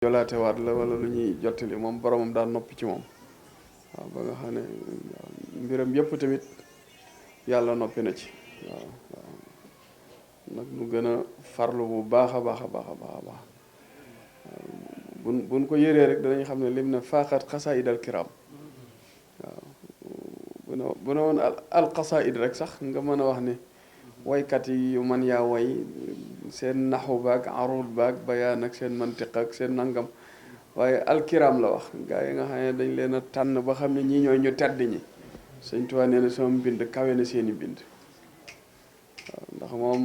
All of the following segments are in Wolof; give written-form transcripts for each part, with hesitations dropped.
jolaate waat la wala lu ñuy jottali moom boromam daal noppi ci moom waaw ba nga xam ne mbiram yëpp tamit yàlla noppi na ci waaw waaw nag nu gën a farlu bu baax a baax a baax a baax a baax buñ ko yëree rek danañ xam ne lim ne faaxat xasaayidal kiram waaw bu ne woon al xasaayid rek sax nga mën a wax ne waykat yi yu man yaa way seen naxu baag arud baag bayaan ak seen mantiq ak seen nangam waaye alkiram la wax gaa yi nga xam ne dañ leen a tànn ba xam ne ñii ñooy ñu tedd ñi Sëñ Tuubaa nee na sama mbind kawe na seeni bind waaw ndax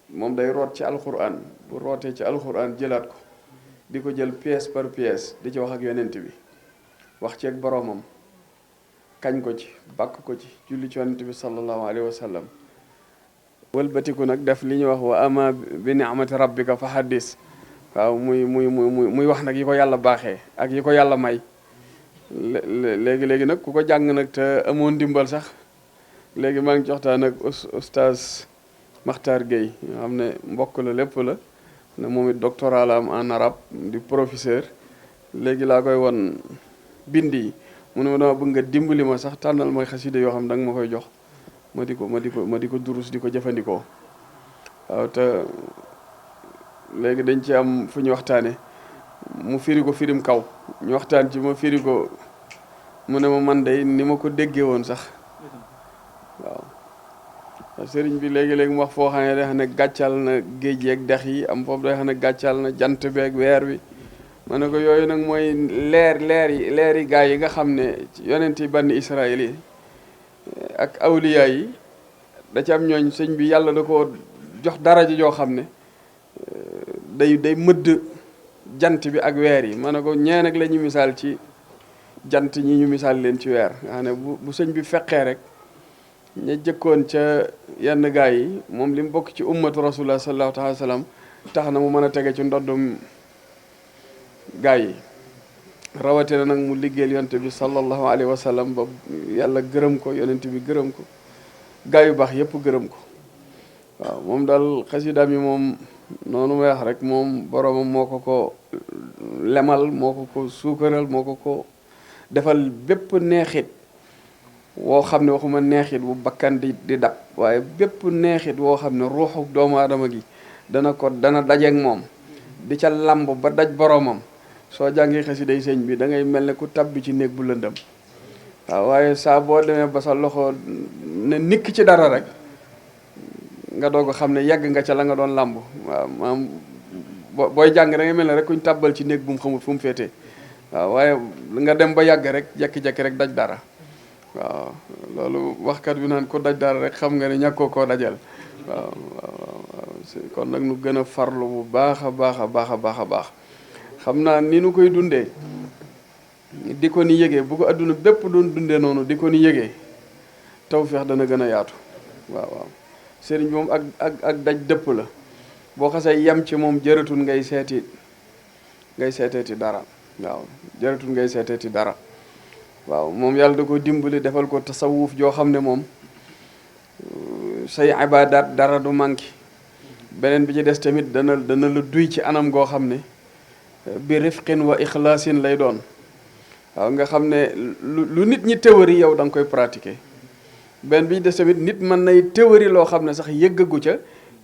moom day root ci alquran bu rootee ci alquran jëlaat ko di ko jël pièce par pièce di ci wax ak yonent bi wax ci ak boroomam kañ ko ci bàkk ko ci julli ci yonent bi sallallahu alayhi wa sallam wëlbatiku nag def li ñuy wax wa ama bi ni'mati rabbika fa haddis waaw muy wax nag yi ko yàlla baaxee ak yi ko yàlla may léegi nag ku ko jàng nag te amoon ndimbal sax léegi maa ngi joxtaan ak oustaz Makhtar Gueye nga xam ne mbokk la lépp la ne moom it doctorat la am en arabe di professeur léegi laa koy won bind yi mu ne ma dama bëgg nga dimbali ma sax tànnal ma xasida yoo xam ne danga ma koy jox ma di ko durus di ko jëfandikoo waaw te léegi dañ ci am fu ñu waxtaane mu firi ko firim kaw ñu waxtaan ci ma firi ko mu ne ma man day ni ma ko déggee woon sax waaw sëriñ bi léegi-léegi mu wax foo xam ne day xam ne gàccal na géej yeeg dex yi am foofu day xam ne gàccal na jant beeg weer wi ma ne ko yooyu nag mooy leeri gaay yi nga xam ne yonent yi banni Israël yi ak awliya yi da ci am ñooñ sëñ bi yàlla da ko jox daraja joo xam ne day mëdd jant bi ak weer yi ma ne ko ñee nag la ñu misaal ci jant ñi ñu misaal leen ci weer nga xam ne bu sëñ bi feqee rek ña jëkkoon ca yenn gaay yi moom li mu bokk ci ummatu rasulullah sallallahu alayhi wa sallam tax na mu mën a tege ci ndoddum gaay yi rawatina nag mu liggéeyal yonent bi sallallahu alayhi wa sallam ba yàlla gërëm ko yonent bi gërëm ko gaay yu baax yépp gërëm ko waaw moom daal xasidaam yi moom noonu may wax rek moom boroomam moo ko lemal moo ko suukaral moo ko defal bépp neexit woo xam ne waxuma neexit bu bakkan di dab waaye bépp neexit woo xam ne ruuxu doomu aadama gi dana dajeek moom di ca lamb ba daj boroomam soo jàngee xasiday sëñ bi da ngay mel ne ku tabbi ci néeg bu lëndëm waaw waaye saa boo demee ba sa loxo ne nikk ci dara rek nga doog a xam ne yàgg nga ca la nga doon làmb waaw maam booy jàng da ngay mel ne rek kuñ tàbbal ci néeg bu mu xamul fu mu féetee waaw waaye nga dem ba yàgg rek jekki-jekki rek daj dara waaw loolu waxkat bi naan ko daj dara rek xam nga ne ñàkkoo koo dajal waaw kon nag nu gën a farlu bu baax a baax a baax a baax a baax xam naa ni nu koy dundee di ko ni yëgee bu ko adduna bépp doon dundee noonu di ko ni yëgee tawfeex dana gën a yaatu waaw sëriñ bi moom ak daj dëpp la boo xasee yem ci moom jëratul ngay seeteeti dara waaw jëratul ngay seeteeti dara waaw moom yàlla da ko dimbali defal ko tasawuf joo xam ne moom say ibaadaat dara du manqué beneen bi ci des tamit dana la duy ci anam goo xam ne bi rifqin wa ixlaasin lay doon waaw nga xam ne lu nit ñi théorie yow da nga koy pratiquer benn bi des tamit nit mën nay théorie loo xam ne sax yëggagu ca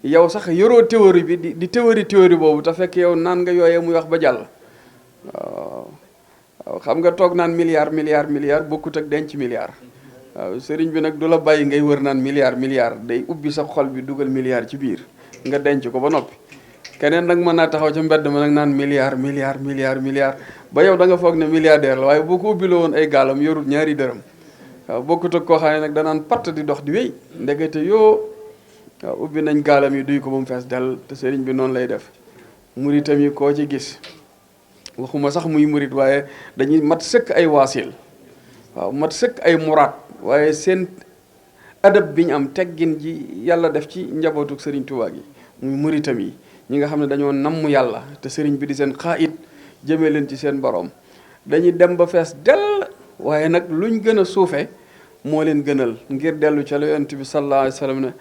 yow sax yoroo théorie bi di théorie boobu te fekk yow naan nga yooyee muy wax ba jàll waaw xam nga toog naan milliard bokkut ak denc milliard waaw sëriñ bi nag du la bàyyi ngay wër naan milliard day ubbi sa xol bi dugal milliard ci biir nga denc ko ba noppi keneen nag mën naa taxaw ca mbedd ma nag naan milliard ba yow da nga foog ne milliardaire la waaye boo ko ubbiloo woon ay gaalam yorul ñaari dërëm waaw bokkut ak koo xam ne nag danaan patt di dox di wéy ndekete yoo waaw ubbi nañ gaalam yi duy ko ba mu fees dal te sëriñ bi noonu lay def muritam yi koo ci gis waxuma sax muy murit waaye dañuy mat sëkk ay waasil waaw mat sëkk ay muraat waaye seen adab bi ñu am teggin ji yàlla def ci njabootu sëriñ Tuubaa gi muy muritam yi ñi nga xam ne dañoo namm yàlla te sëriñ bi di seen xaayit jëmee leen ci seen borom dañuy dem ba fees dell waaye nag luñ gën a suufe moo leen gënal ngir dellu ca la yonent bi sallallahu alayhi wa sallam ne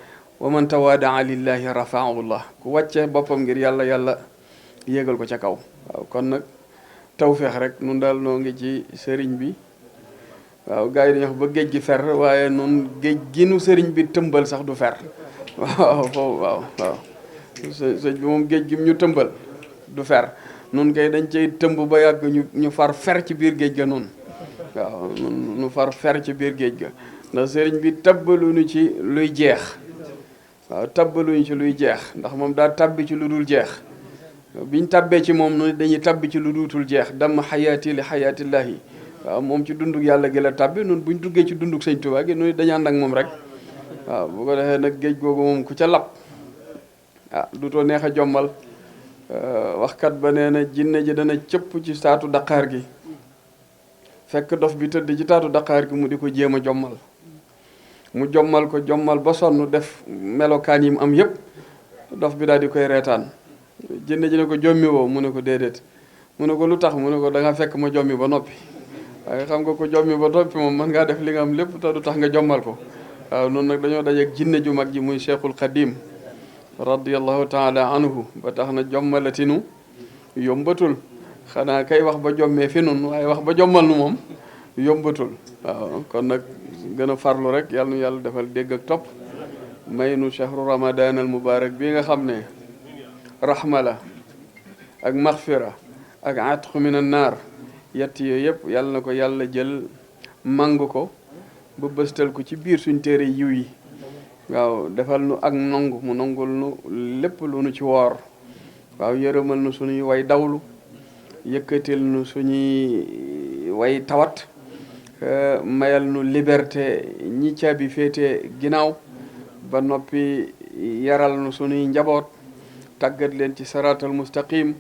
wa man tawaadaa lillahi rafaahu llah ku wàccee boppam ngir yàlla yéegal ko ca kaw waaw kon nag tawfeex rek nun daal noo ngi ci sëriñ bi waaw gars yi dañuy wax ba géej gi fer waaye nun géej gi nu sëriñ bi tëmbal sax du fer waaw foofu waaw sëñ bi moom géej gi ñu tëmbal du fer nun kay dañ cay tëmb ba yàgg ñu far fer ci biir géej ga noonu waaw nu far fer ci biir géej ga ndax sëriñ bi tabbaluñu ci luy jeex waaw tabbaluñu ci luy jeex ndax moom daa tabbi ci lu dul jeex biñ tabbee ci moom nu dañuy tabbi ci lu duutul jeex damm xayaati li xayaatillaahi waaw moom ci dunduk yàlla gi la tabbi nun buñ duggee ci dunduk sëñ Tuubaa gi nu dañu ànd ak moom rek waaw bu ko defee nag géej googu moom ku ca lap duutoo neex a jommal waxkat ba nee na jinne ji dana cëpp ci taatu daqaar gi fekk dof bi tëdd ci taatu daqaar gi mu di ko jéem a jommal mu jommal ko jommal ba sonn def melokaan yi mu am yépp dof bi daal di koy reetaan jinne ji ne ko jommi woo mu ne ko déedéet mu ne ko lu tax mu ne ko da nga fekk ma jommi ba noppi waaye xam nga ko jommi ba noppi moom mën ngaa def li nga am lépp te du tax nga jommal ko waaw noonu nag dañoo dajeeg jinne ju mag ji muy Cheikhul Khadim radiyallahu taala anhu ba tax na jommalatinu yombatul xanaa kay wax ba jommee fi nun waaye wax ba jommal nu moom yombatul waaw kon nag gën a farlu rek yàlla nu yàlla defal dégg ak topp may nu chahru ramadan al mubarak bii nga xam ne rahma la ak maghfira ak atqu min an naar yett yooyu yëpp yàlla na ko yàlla jël màng ko ba bëstal ko ci biir suñ téere yiw yi waaw defal nu ak nangu mu nangul nu lépp lu nu ci woor waaw yërëmal nu suñuy way dawlu yëkkatil nu suñuy way tawat mayal nu liberté ñi caabi féete ginnaaw ba noppi yaral nu suñuy njaboot tàggat leen ci saratal mustaqim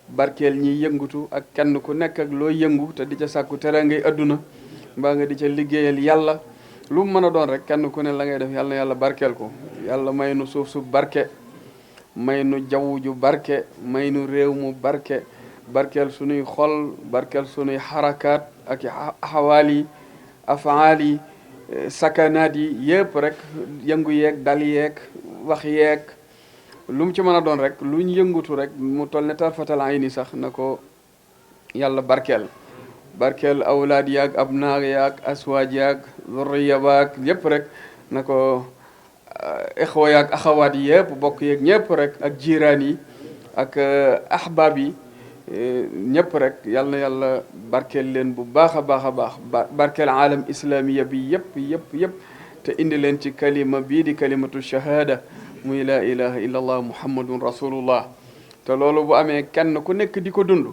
barkeel ñi yëngutu ak kenn ku nekk ak loo yëngu te di ca sàkku tere ngay adduna mbaa nga di ca liggéeyal yàlla lu mu mën a doon rek kenn ku ne la ngay def yàlla na yàlla barkeel ko yàlla may nu suuf su barke may nu jaww ju barke may nu réew mu barke barkeel sunuy xol barkeel sunuy xarakaat ak axawaal yi afaal yi sakanaat yi yëpp rek yëngu yeeg dal yeeg wax yeeg lu mu ci mën a doon rek lu ñu yëngutu rek mu toll ne tarfatal ayni sax na ko yàlla barkeel barkeel awlaad yaag abnaa yaag aswaaj yaag zurriya baag yëpp rek na ko ixwa yaag axawaat yi yëpp bokk yeeg ñëpp rek ak jiiraan yi ak ahbaab yi ñëpp rek yal na yàlla barkeel leen bu baax a baax a baax barkeel aalam islamiya bi yëpp te indi leen ci kalima bii di kalimatu shahada muy laa ilaha illa allah muhammadun rasulullah te loolu bu amee kenn ku nekk di ko dund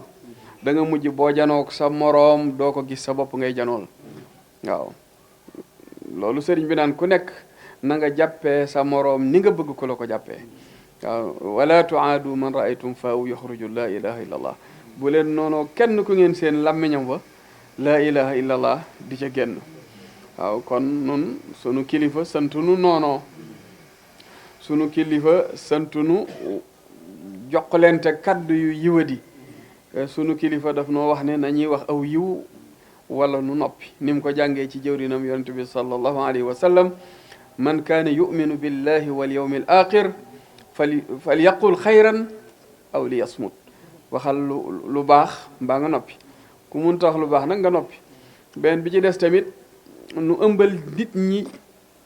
da nga mujj boo janook sa moroom doo ko gis sa bopp ngay janool waaw loolu sëriñ bi naan ku nekk na nga jàppee sa moroom ni nga bëgg ko la ko jàppee waaw wala tuaadu man raaytum faaw yaxruju laa ilaha illa allah bu leen noonoo kenn ku ngeen seen làmmiñam ba laa ilaha illa allah di ca génn waaw kon nun sunu kilifa santunu noonoo sunu kilifa santunu joxlente kaddu yu yiwadi sunu kilifa daf noo wax ne nañuy wax aw yiw wala nu noppi ni mu ko jàngee ci jëwrinam yonent bi sallallahu alayhi wa sallam man kaana yuminu billahi wal yawmi al axir fal yaqul xayran aw li yasmut waxal lu baax mbaa nga noppi ku munta wax lu baax nag nga noppi benn bi ci des tamit nu ëmbal nit ñi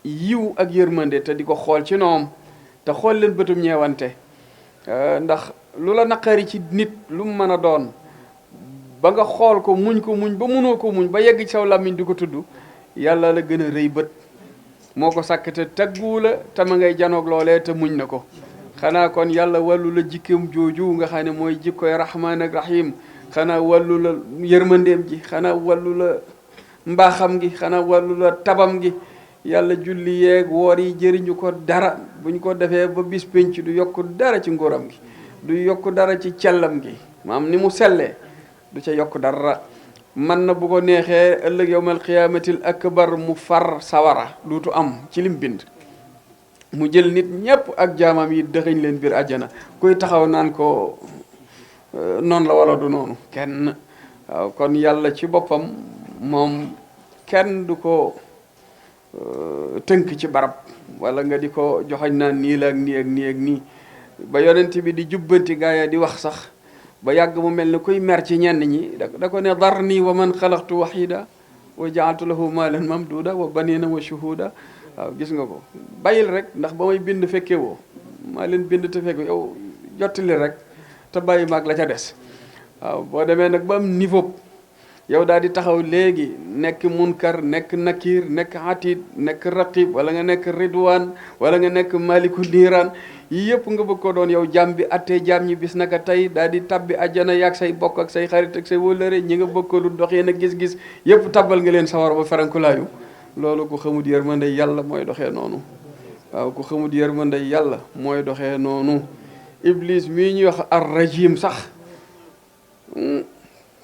yiw ak yërmande te di ko xool ci noom te xool leen bëtum ñeewante ndax lu la naqari ci nit lu mu mën a doon ba nga xool ko muñ ba munoo ko muñ ba yegg ci saw làmmiñ di ko tudd yàlla la gën a rëy bët moo ko sàkk te taggu la te ma ngay janoog loolee te muñ na ko xanaa kon yàlla wàllu la jikkeem jooju nga xam ne mooy jikkoy rahmaan ak rahim xanaa wàllu la yërmandeem ji xanaa wàllu la mbaaxam gi xanaa wàllu la tabam gi yàlla julli yeeg woor yi jëriñu ko dara buñ ko defee ba bis penc du yokk dara ci nguuram gi du yokk dara ci cellam gi maam ni mu sellee du ca yokk dara man na bu ko neexee ëllëg yawmal qiyaamatil akbar mu far sawara duutu am ci lim bind mu jël nit ñépp ak jaamam yi dëxëñ leen biir àjjana kuy taxaw naan ko noonu la wala du noonu kenn waaw kon yàlla ci boppam moom kenn du ko tënk ci barab wala nga di ko joxañ naan nii la ak nii ak nii ak nii ba yonent bi di jubbanti gaaya di wax sax ba yàgg mu mel ni kuy mer ci ñenn ñi da ko ne darni wa man xalaqtu wahida wa jaaltu lahu maalan mamduda wa banina wa shuhuda waaw gis nga ko bàyyil rek ndax ba may bind fekkee woo maa leen bind te fekk yow jottali rek te bàyyi maag la ca des waaw boo demee nag ba am niveau yow daal di taxaw léegi nekk munkar nekk nakir nekk atid nekk raqib wala nga nekk ridwan wala nga nekk maliku niiraan yii yëpp nga bëgg ko doon yow jaam bi attee jaam ñi bis naka tey daal di tabbi àjjana yaag say bokk ak say xarit ak say wóllëre ñi nga bëgg ko lu dox yéen a gis-gis yëpp tabbal nga leen sawar ba ferankulaayu loolu ku xamut yërmande yàlla mooy doxee noonu waaw ku xamut yërmande yàlla mooy doxee noonu iblis mii ñuy wax ar rajim sax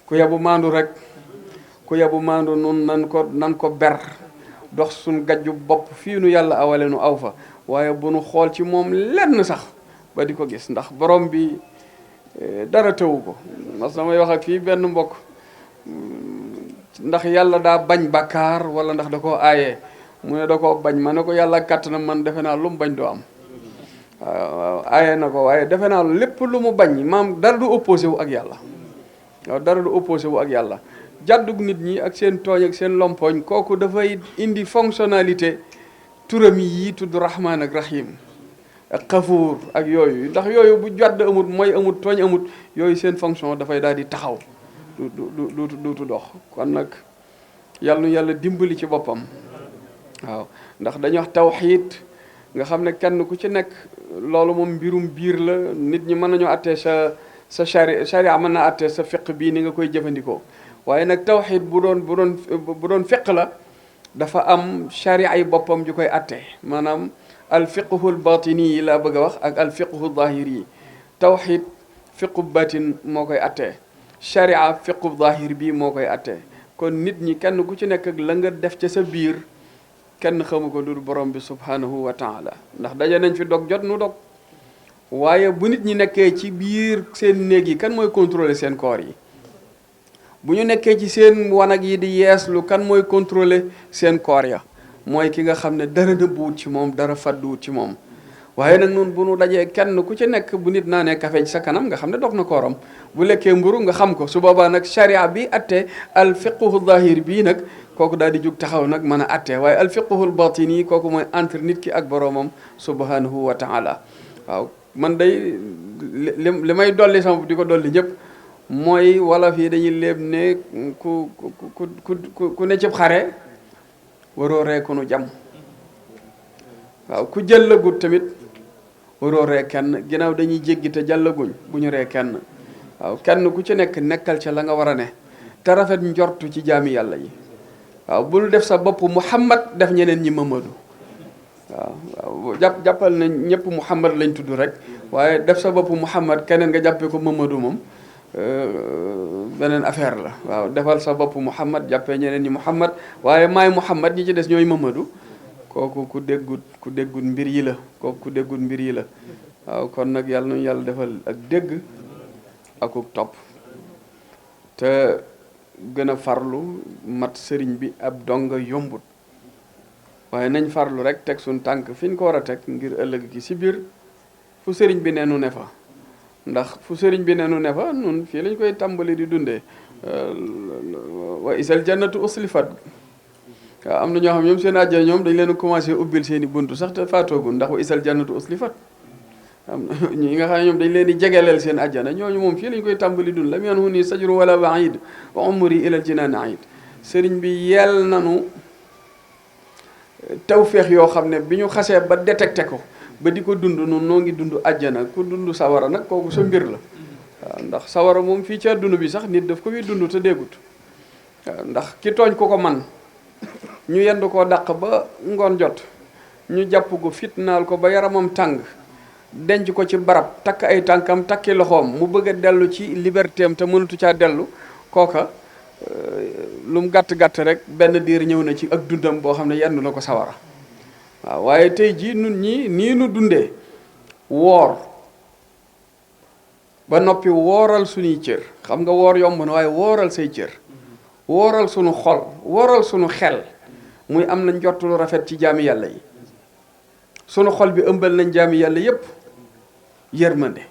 ku yabu maandu rek ku yabu maandu nun nan ko ber dox suñ gajju bopp fii nu yàlla awale nu aw fa waaye bu nu xool ci moom lenn sax ba di ko gis ndax borom bi dara tëwu ko mas damay wax ak fii benn mbokk ndax yàlla daa bañ bàkkaar wala ndax da koo aayee mu ne da koo bañ ma ne ko yàlla kàttanam man defe naa lu mu bañ doo am waaw aaye na ko waaye defe naa lépp lu mu bañ maam dara du opposé wu ak yàlla waaw dara du opposé wu ak yàlla jàddug nit ñi ak seen tooñ ak seen lompoñ kooku dafay indi fonctionnalité turam yi tudd rahman ak rahim ak xafuur ak yooyu ndax yooyu bu jàdd amut mooy amut tooñ amut yooyu seen fonction dafay daal di taxaw duutu dox kon nag yàlla nu yàlla dimbali ci boppam waaw ndax dañuy wax tawxiid nga xam ne kenn ku ci nekk loolu moom mbirum biir la nit ñi mën nañoo attee sa charia mën na attee sa fiq bii ni nga koy jëfandikoo waaye nag tawxiid bu doon fiq la dafa am charia yi boppam ju koy attee maanaam al fiqhul batini yi laa bëgg a wax ak al fiqhu zahiri yi tawxiid fiqhu batin moo koy attee charia fiqhu zahir bii moo koy attee kon nit ñi kenn ku ci nekk ak la nga def ca sa biir kenn xamu ko dul borom bi subhanahu wa taala ndax daje nañ fi dog jot nu dog waaye bu nit ñi nekkee ci biir seen néeg yi kan mooy contrôler seen koor yi bu ñu nekkee ci seen wanag yi di yeeslu kan mooy contrôler seen koor ya mooy ki nga xam ne dara nëbbuwut ci moom dara fadduwut ci moom waaye nag noonu bu nu dajee kenn ku ci nekk bu nit naanee café ci sa kanam nga xam ne dog na kooram bu lekkee mburu nga xam ko su boobaa nag charia bi atte al fiqhu zahir bii nag kooku daal di jug taxaw nag mën a atte waaye al fiqhul batini kooku mooy entre nit ki ak boroomam subhanahu wa taala waaw man day li may dolli sama di ko dolli ñëpp mooy wala fii dañuy léeb ne ku ne cib xare waroo ree ku nu jam waaw ku jëllagut tamit waroo ree kenn ginnaaw dañuy jéggi te jàllaguñ bu ñu ree kenn waaw kenn ku ci nekk nekkal ca la nga war a ne te rafet njortu ci jaami yàlla yi waaw bul def sa bopp Muhammad def ñeneen ñi Mamadu waaw jàppal na ñëpp Muhammad lañ tudd rek waaye def sa bopp Muhammad keneen nga jàppee ko Mamadu moom beneen affaire la waaw defal sa bopp Muhammad jàppee ñeneen ñi Muhammad waaye maay Muhammad ñi ci des ñooy Mamadu kooku ku déggut mbir yi la kooku ku déggut mbir yi la waaw kon nag yàlla nañu yàlla defal ak dégg akuk topp te gën a farlu mat sëriñ bi ab donga yombut waaye nañ farlu rek teg suñ tànk fi ñu ko war a teg ngir ëllëg ki si biir fu sëriñ bi ne nu ne fa ndax fu sëriñ bi ne nu ne fa nun fii lañ koy tàmbali di dundee wa isal jannatu uslifat waaw am na ñoo xam ñoom seen àjjana ñoom dañ leen commencé ubbil seen i buntu sax te faatoogul ndax wa isal jannatu uslifat am na ñi nga xam ne ñoom dañ leen di jegeleel seen àjjana ñooñu moom fii lañ koy tàmbali dund lam yanhu nii sajru wala baid wa umri ilal jinaan aid sëriñ bi yeel nanu tawféex yoo xam ne bi ñu xasee ba détecté ko ba di ko dund noonu noo ngi dund àjjana ku dund sawara nag kooku sa mbir la waaw ndax sawara moom fii ci àdduna bi sax nit daf ko fi dund te déggut waaw ndax ki tooñ ko man ñu yendu koo dàq ba ngoon jot ñu jàpp ko fitnaal ko ba yaramam tàng denc ko ci barab takk ay tànkam takki loxoom mu bëgg a dellu ci liberté am te mënatu caa dellu kooka lu mu gàtt-gàtt rek benn diir ñëw na ci ak dundam boo xam ne yendu na ko sawara waaw waaye tey jii nun ñi nii nu dundee woor ba noppi wooral suñuy cër xam nga woor yomb na waaye wooral say cër wooral sunu xol wooral sunu xel muy am na njort lu rafet ci jaami yàlla yi sunu xol bi ëmbal nañ jaami yàlla yépp yërmande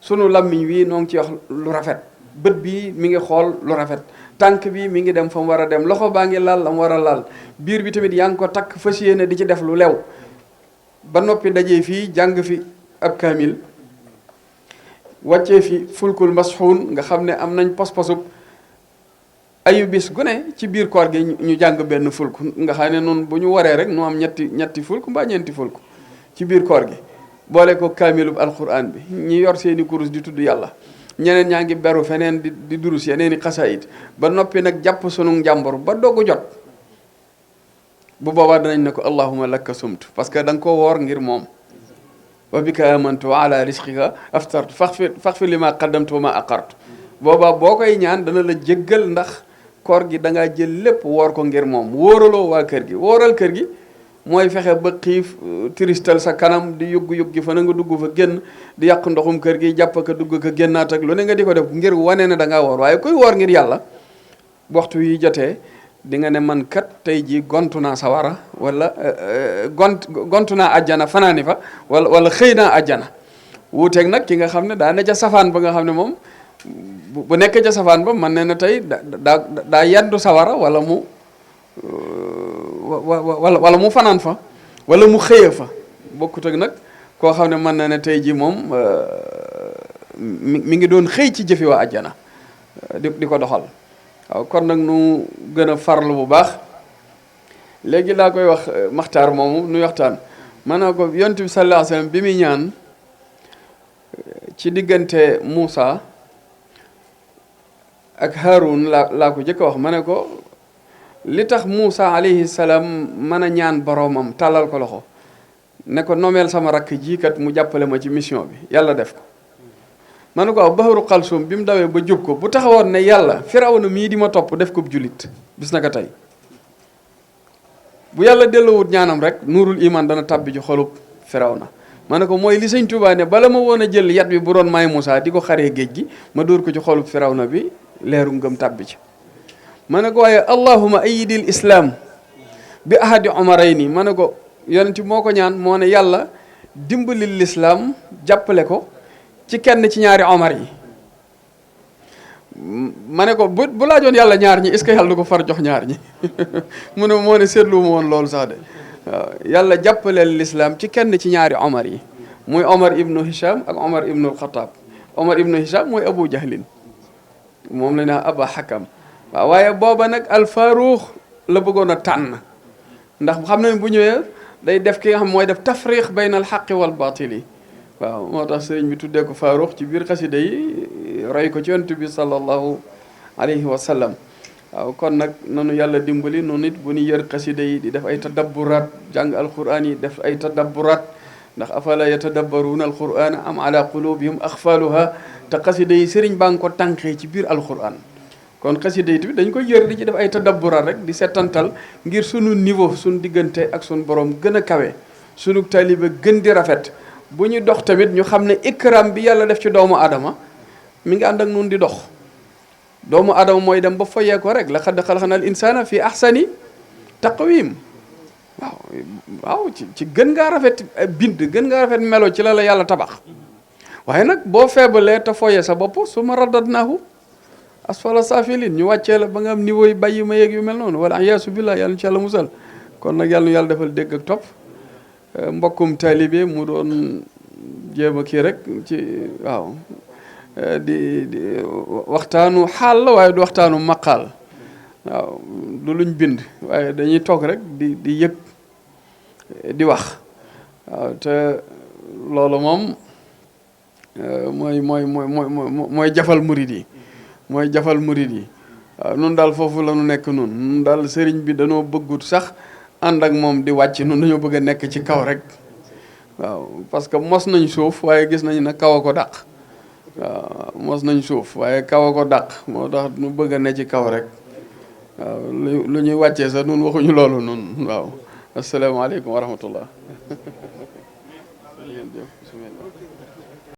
sunu làmmiñ wi noo ngi ci wax lu rafet, bët bi mi ngi xool lu rafet, tànk bi mi ngi dem fa mu war a dem, loxo baa ngi laal la mu war a laal, biir bi tamit yaa ngi ko takk fas yéene di ci def lu lew. ba noppi dajee fii jàng fi ab kaamil, wàccee fi fulkul masxuun nga xam ne am nañ pos-posub ayu bis gu ne ci biir koor gi ñu jàng benn fulk, nga xam ne noonu bu ñu waree rek nu am ñetti fulk mbaa ñeenti fulk ci biir koor gi, boole ko kaamilub alquran bi, ñi yor seeni kurus di tudd yàlla, ñeneen ñaa ngi beru feneen di durus yeneen i xasaayit, ba noppi nag jàpp sunu njàmbur ba doggu jot. bu boobaa danañ ne ko allahumma lakka sumtu, parce que da nga koo woor ngir moom. wa bika amantu wa ala risqika aftartu faxfir li ma qaddamtu wa ma aqartu. boobaa boo koy ñaan dana la jéggal, ndax koor gi da ngaa jël lépp woor ko ngir moom. wóoraloo waa kër gi, wóoral kër gi mooy fexe ba xiif tiristal sa kanam di yugg-yuggi fa na nga dugg fa génn, di yàq ndoxum kër gi, jàpp ka dugg ka génnaat ak lu ne nga di ko def ngir wane ne da ngaa woor. waaye kuy woor ngir yàlla waxtu yi jotee di nga ne man kat tey jii gontu naa sawara, wala gontu naa ajjana fanaani fa, wala xëy naa ajjana. wuuteeg nag ki nga xam ne daa ne ca safaan ba, nga xam ne moom bu nekk ca safaan ba man ne na tey daa yeddu sawara, wala mu fanaan fa, wala mu xëye fa. bokkut ak nag koo xam ne mën na ne tey jii moom mi ngi doon xëy ci jëfi waa ajjana di ko doxal. waaw kon nag nu gën a farlu bu baax. léegi laa koy wax maxtaar moomu nuy waxtaan, ma ne ko yonent bi sallallahu alayhi wasallam bi muy ñaan ci diggante Muusa ak Haarun laa ko jëkk a wax. ma ne ko li tax Muusa alayhi salaam mën a ñaan boroomam tàllal ko loxo ne ko nomeel sama rakk jiikat mu jàppale ma ci mission bi, yàlla def ko. ma ne ko waaw Bahru Kalsum bi mu dawee ba jub ko, bu taxawoon ne yàlla Firawna mii di ma topp def ko jullit bis na ko tey, bu yàlla delloowut ñaanam rek nuurul iman dana tàbbi ci xolub Firawna. ma ne ko mooy li sëñ Tuubaa ne bala ma woon a jël yat bi bu doon maay Moussa di ko xaree géej gi, ma dóor ko ci xolub Firawna bi, leeru ngëm tàbbi ci. ma ne ko waaye allahuma ayidil islam bi ahadi omarayni, ma ne ko yonent moo ko ñaan, moo ne yàlla dimbalil lislaam jàppale ko ci kenn ci ñaari omar yi. ma ne ko bu laajoon yàlla ñaar ñi est-ce que yàlla du ko far jox ñaar ñi mu ne moo ne seetlu ma woon loolu sax de. waaw yàlla jàppaleel lislaam ci kenn ci ñaari omar yi, muy omar ibnu hisham ak omar ibnu alxataab. omar ibnu hisham mooy abu jahlin, moom la naa aba xakam. waaw waaye booba nag alfaruux la bëggoon a tànn, ndax xam ne bu ñëwee day def ki nga xam mooy def tafriq bayna al xaqi wal baatili. waaw moo tax sëriñ bi tuddee ko Faaruux ci biir xasida yi, roy ko ci yonent bi sallallahu alayhi wa sallam. waaw kon nag nanu yàlla dimbali noonu it bu ñu yër xasida yi di def ay tadabburaat, jàng alquran yi def ay tadabburaat, ndax afala yatadabbaruuna alqurana am ala qulubihim axfaluha. te xasida yi sëriñ baa ngi ko tànqee ci biir alquran, kon xasida yi tamit dañ koy yër di ci def ay tadabburaat rek di settantal ngir sunu niveau sunu diggante ak sunu borom gën a kawe, sunu taalibe gën di rafet. bu ñu dox tamit ñu xam ne ikram bi yàlla def ci doomu adama mi ngi ànd ak nun di dox. doomu adama mooy dem ba foyee ko rek laqad xalaqnal insaana fi ahsani taqwim. waaw ci gën ngaa rafet bind, gën ngaa rafet melo ci la yàlla tabax. waaye nag boo feebalee te foyee sa bopp summa radadnaahu asfala saafiliin, ñu wàccee la ba nga am niveau yi bàyyi ma yeeg yu mel noonu, wala iyaasu billah, yàlla ci yàlla musal. kon nag yàlla defal dégg ak topp. mbokkum taalibe mu doon jéem a kii rek ci waaw di waxtaanu xaal la, waaye du waxtaanu maqaal. waaw du luñ bind, waaye dañuy toog rek di yëg di wax. waaw te loolu moom mooy jafal murid yi, mooy jafal murid yi. waaw nun daal foofu la nu nekk nun daal sëriñ bi danoo bëggut sax ànd ak moom di wàcc, nun dañoo bëgg a nekk ci kaw rek. waaw parce que mos nañ suuf waaye gis nañ ne kaw a ko dàq. waaw mos nañ suuf waaye kaw a ko dàq, moo tax nu bëgg a ne ci kaw rek. waaw lu ñuy wàccee sax nun waxuñu loolu nun. waaw asalaamaaleykum wa rahmatullah.